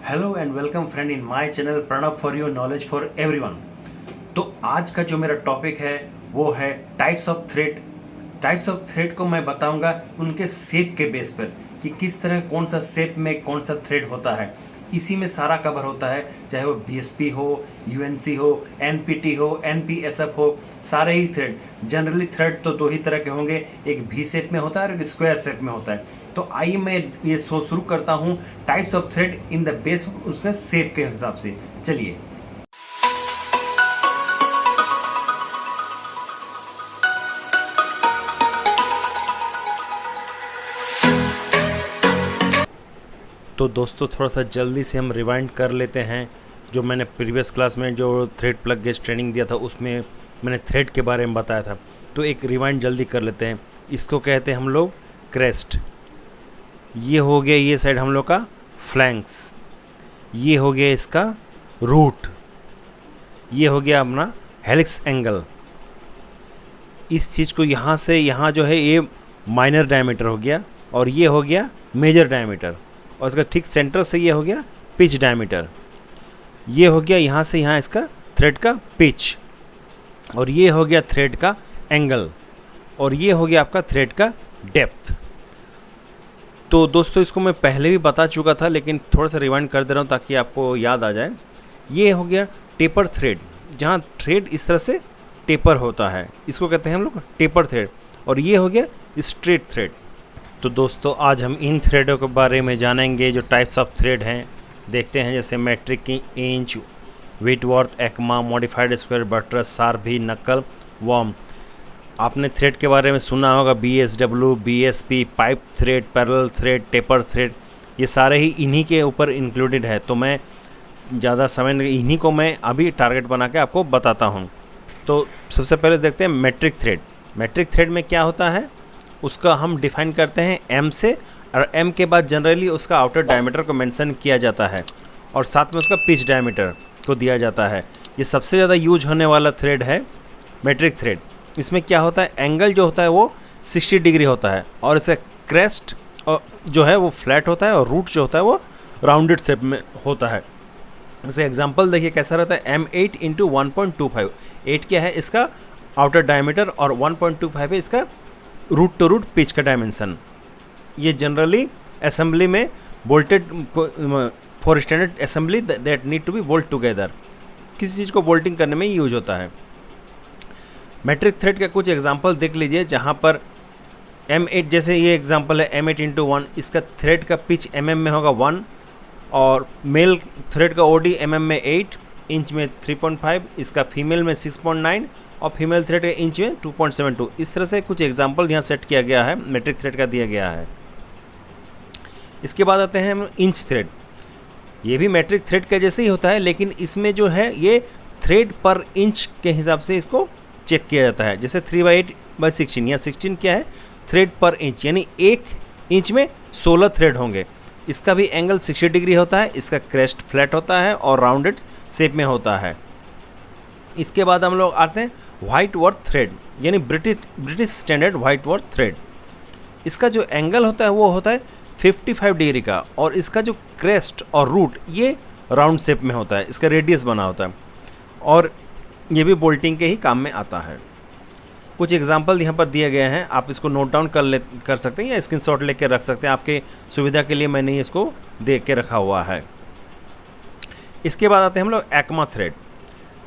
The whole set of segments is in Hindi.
Hello and welcome friend in my channel Pranav for you knowledge for everyone. तो आज का जो मेरा टॉपिक है वो है types of thread. Types of thread को मैं बताऊंगा उनके शेप के बेस पर कि किस तरह कौन सा शेप में कौन सा थ्रेड होता है। इसी में सारा कवर होता है, चाहे वो बीएसपी हो, यूएनसी हो, एनपीटी हो, एनपीएसएफ हो, सारे ही थ्रेड। जनरली थ्रेड तो दो ही तरह के होंगे, एक भी शेप में होता है और एक स्क्वायर शेप में होता है। तो आइए मैं ये शुरू करता हूँ types of thread in the base उसके शेप के हिसाब से। चलिए, तो दोस्तों थोड़ा सा जल्दी से हम रिवाइंड कर लेते हैं। जो मैंने प्रीवियस क्लास में जो थ्रेड प्लग गेज ट्रेनिंग दिया था उसमें मैंने थ्रेड के बारे में बताया था, तो एक रिवाइंड जल्दी कर लेते हैं। इसको कहते हैं हम लोग क्रेस्ट। ये हो गया ये साइड हम लोग का फ्लैंक्स। ये हो गया इसका रूट। ये हो गया अपना हेलिक्स एंगल। इस चीज़ को यहाँ से यहाँ जो है ये माइनर डायमीटर हो गया और ये हो गया मेजर डायमीटर, और इसका ठीक सेंटर से ये हो गया पिच डायमीटर। ये हो गया यहाँ से यहाँ इसका थ्रेड का पिच, और ये हो गया थ्रेड का एंगल, और ये हो गया आपका थ्रेड का डेप्थ। तो दोस्तों इसको मैं पहले भी बता चुका था, लेकिन थोड़ा सा रिवाइंड कर दे रहा हूँ ताकि आपको याद आ जाए। ये हो गया टेपर थ्रेड, जहाँ थ्रेड इस तरह से टेपर होता है, इसको कहते हैं हम लोग टेपर थ्रेड। और ये हो गया स्ट्रेट थ्रेड। तो दोस्तों आज हम इन थ्रेडों के बारे में जानेंगे जो टाइप्स ऑफ थ्रेड हैं। देखते हैं जैसे मैट्रिक की, inch, Whitworth, acme, modified square, buttress, सारभी, नक्कल, वॉर्म। आपने थ्रेड के बारे में सुना होगा, BSW, BSP, pipe thread, parallel thread, taper thread. ये सारे ही इन्हीं के ऊपर इंक्लूडेड है। तो मैं ज़्यादा समय इन्हीं को मैं अभी टारगेट बना के आपको बताता हूँ। तो सबसे पहले देखते हैं मैट्रिक थ्रेड। मैट्रिक थ्रेड में क्या होता है उसका हम डिफाइन करते हैं एम से, और एम के बाद जनरली उसका आउटर डायमीटर को मेंशन किया जाता है और साथ में उसका पिच डायमीटर को दिया जाता है। ये सबसे ज़्यादा यूज होने वाला थ्रेड है मैट्रिक थ्रेड। इसमें क्या होता है, एंगल जो होता है वो 60 डिग्री होता है, और इसका क्रेस्ट जो है वो फ्लैट होता है, और रूट जो होता है वो राउंडेड शेप में होता है। जैसे एग्जांपल देखिए कैसा रहता है, M8 इंटू 1.25। 8 क्या है इसका आउटर डायमीटर, और 1.25 है इसका रूट टू रूट पिच का डायमेंशन। ये जनरली असेंबली में bolted for standard assembly that need to be bolt together, किसी चीज़ को बोल्टिंग करने में यूज होता है। मैट्रिक थ्रेड का कुछ एग्जांपल देख लीजिए, जहाँ पर M8 जैसे ये एग्जांपल है, M8 इंटू 1, इसका थ्रेड का पिच mm में होगा 1, और मेल थ्रेड का OD mm में 8, इंच में 3.5, इसका फीमेल में 6.9, और फीमेल थ्रेड का इंच में 2.72। इस तरह से कुछ एग्जांपल यहाँ सेट किया गया है, मैट्रिक थ्रेड का दिया गया है। इसके बाद आते हैं हम इंच थ्रेड। ये भी मैट्रिक थ्रेड का जैसे ही होता है, लेकिन इसमें जो है ये थ्रेड पर इंच के हिसाब से इसको चेक किया जाता है। जैसे 3/8/16, या 16 क्या है थ्रेड पर इंच, यानी 1 इंच में 16 थ्रेड होंगे। इसका भी एंगल 60 डिग्री होता है, इसका क्रेस्ट फ्लैट होता है और राउंडेड शेप में होता है। इसके बाद हम लोग आते हैं व्हाइटवर्थ थ्रेड, यानी ब्रिटिश स्टैंडर्ड व्हाइटवर्थ थ्रेड। इसका जो एंगल होता है वो होता है 55 डिग्री का, और इसका जो क्रेस्ट और रूट ये राउंड शेप में होता है, इसका रेडियस बना होता है, और ये भी बोल्टिंग के ही काम में आता है। कुछ एग्जाम्पल यहाँ पर दिए गए हैं, आप इसको नोट डाउन कर सकते हैं या स्क्रीनशॉट लेके रख सकते हैं। आपके सुविधा के लिए मैंने इसको दे के रखा हुआ है। इसके बाद आते हैं हम लोग एक्मा थ्रेड।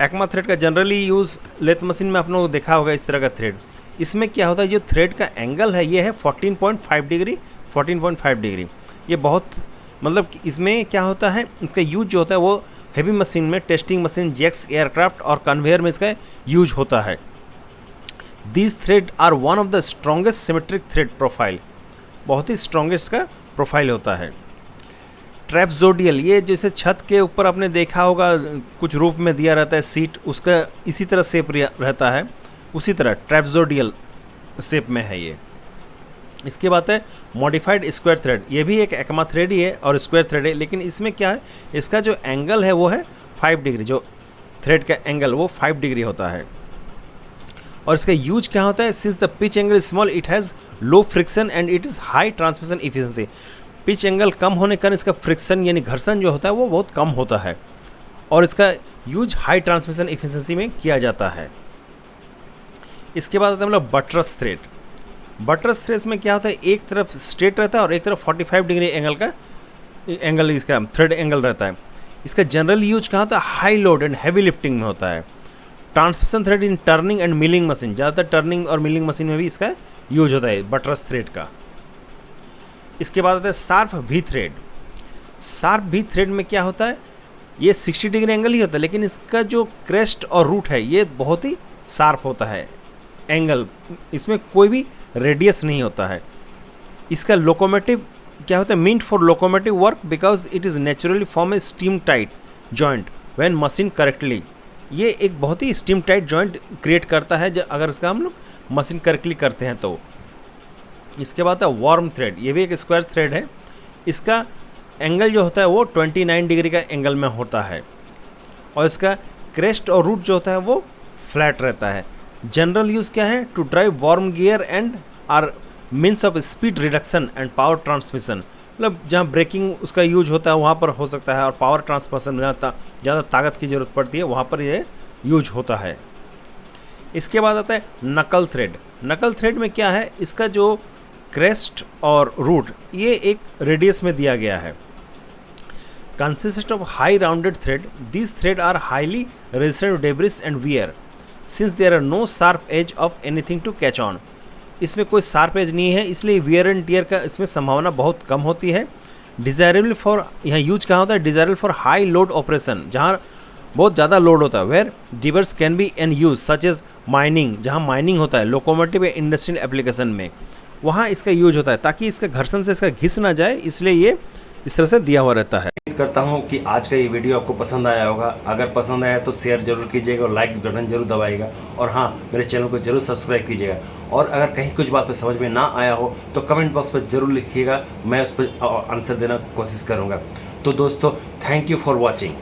एक्मा थ्रेड का जनरली यूज़ लेथ मशीन में आप लोगों को देखा होगा इस तरह का थ्रेड। इसमें क्या होता है, जो थ्रेड का एंगल है ये है 14.5 डिग्री। 14.5 डिग्री ये बहुत, मतलब इसमें क्या होता है, इसका यूज जो होता है वो हेवी मशीन में, टेस्टिंग मशीन, जेक्स, एयरक्राफ्ट और कन्वेयर में इसका यूज होता है। These thread are one of the strongest symmetric thread profile. बहुत ही स्ट्रॉन्गेस्ट का प्रोफाइल होता है। ट्रैपजोडियल, ये जैसे छत के ऊपर आपने देखा होगा कुछ रूफ में दिया रहता है सीट, उसका इसी तरह शेप रहता है, उसी तरह ट्रैपजोडियल शेप में है ये। इसके बाद है मॉडिफाइड स्क्वायर थ्रेड। ये भी एक एक्मा थ्रेड ही है और स्क्वायर थ्रेड है, लेकिन इसमें क्या है, इसका जो एंगल है वो है 5 डिग्री। जो थ्रेड का एंगल वो 5 डिग्री होता है, और इसका यूज क्या होता है, since the pitch angle is small it has low friction and it is high transmission efficiency. Pitch angle कम होने के कारण इसका फ्रिक्शन यानी घर्षण जो होता है वो बहुत कम होता है और इसका यूज हाई ट्रांसमिशन इफिशिएंसी में किया जाता है। इसके बाद आता है मतलब बटरस थ्रेड। बटरस थ्रेड में क्या होता है, एक तरफ स्ट्रेट रहता है और एक तरफ 45 डिग्री एंगल इसका थ्रेड एंगल रहता है। इसका जनरल यूज कहाँ होता है, high load and heavy lifting में होता है। ट्रांसमिशन थ्रेड इन टर्निंग एंड मिलिंग मशीन, ज़्यादातर टर्निंग और मिलिंग मशीन में भी इसका यूज होता है बटरस थ्रेड का। इसके बाद आता है sharp V thread. Sharp V thread में क्या होता है, ये 60 डिग्री एंगल ही होता है लेकिन इसका जो क्रेस्ट और रूट है ये बहुत ही शार्प होता है एंगल, इसमें कोई भी रेडियस नहीं होता है। इसका लोकोमोटिव क्या होता है, meant for locomotive work because it is naturally form a steam tight joint when machine correctly. ये एक बहुत ही स्टीम टाइट जॉइंट क्रिएट करता है अगर इसका हम लोग मशीन करेक्टली करते हैं तो। इसके बाद है वार्म थ्रेड, ये भी एक स्क्वायर थ्रेड है। इसका एंगल जो होता है वो 29 डिग्री का एंगल में होता है और इसका क्रेस्ट और रूट जो होता है वो फ्लैट रहता है। जनरल यूज़ क्या है, to drive worm gear and are means of speed reduction and power transmission. मतलब जहाँ ब्रेकिंग उसका यूज होता है वहाँ पर हो सकता है और पावर ट्रांसमिशन में ज़्यादा ताकत की ज़रूरत पड़ती है वहाँ पर ये यूज होता है। इसके बाद आता है नकल थ्रेड। नकल थ्रेड में क्या है, इसका जो क्रेस्ट और रूट ये एक रेडियस में दिया गया है। Consist of high rounded thread, these thread are highly resistant to debris and wear since there are no sharp edge of anything to catch on. इसमें कोई शार्प एज नहीं है इसलिए वियर एंड टियर का इसमें संभावना बहुत कम होती है। डिज़ायरेबल फॉर, यहाँ यूज कहाँ होता है, desirable for high load operation, जहाँ बहुत ज़्यादा लोड होता है। Where drives can be an use such as mining, जहाँ माइनिंग होता है लोकोमोटिव या इंडस्ट्रियल एप्लीकेशन में, वहाँ इसका यूज होता है ताकि इसका घर्षण से इसका घिस ना जाए, इसलिए ये इस तरह से दिया हुआ रहता है। उम्मीद करता हूँ कि आज का ये वीडियो आपको पसंद आया होगा। अगर पसंद आया तो शेयर जरूर कीजिएगा और लाइक बटन जरूर दबाइएगा और हाँ, मेरे चैनल को जरूर सब्सक्राइब कीजिएगा। और अगर कहीं कुछ बात पे समझ में ना आया हो तो कमेंट बॉक्स पर जरूर लिखिएगा, मैं उस पर आंसर देना कोशिश करूँगा। तो दोस्तों, थैंक यू फॉर वॉचिंग।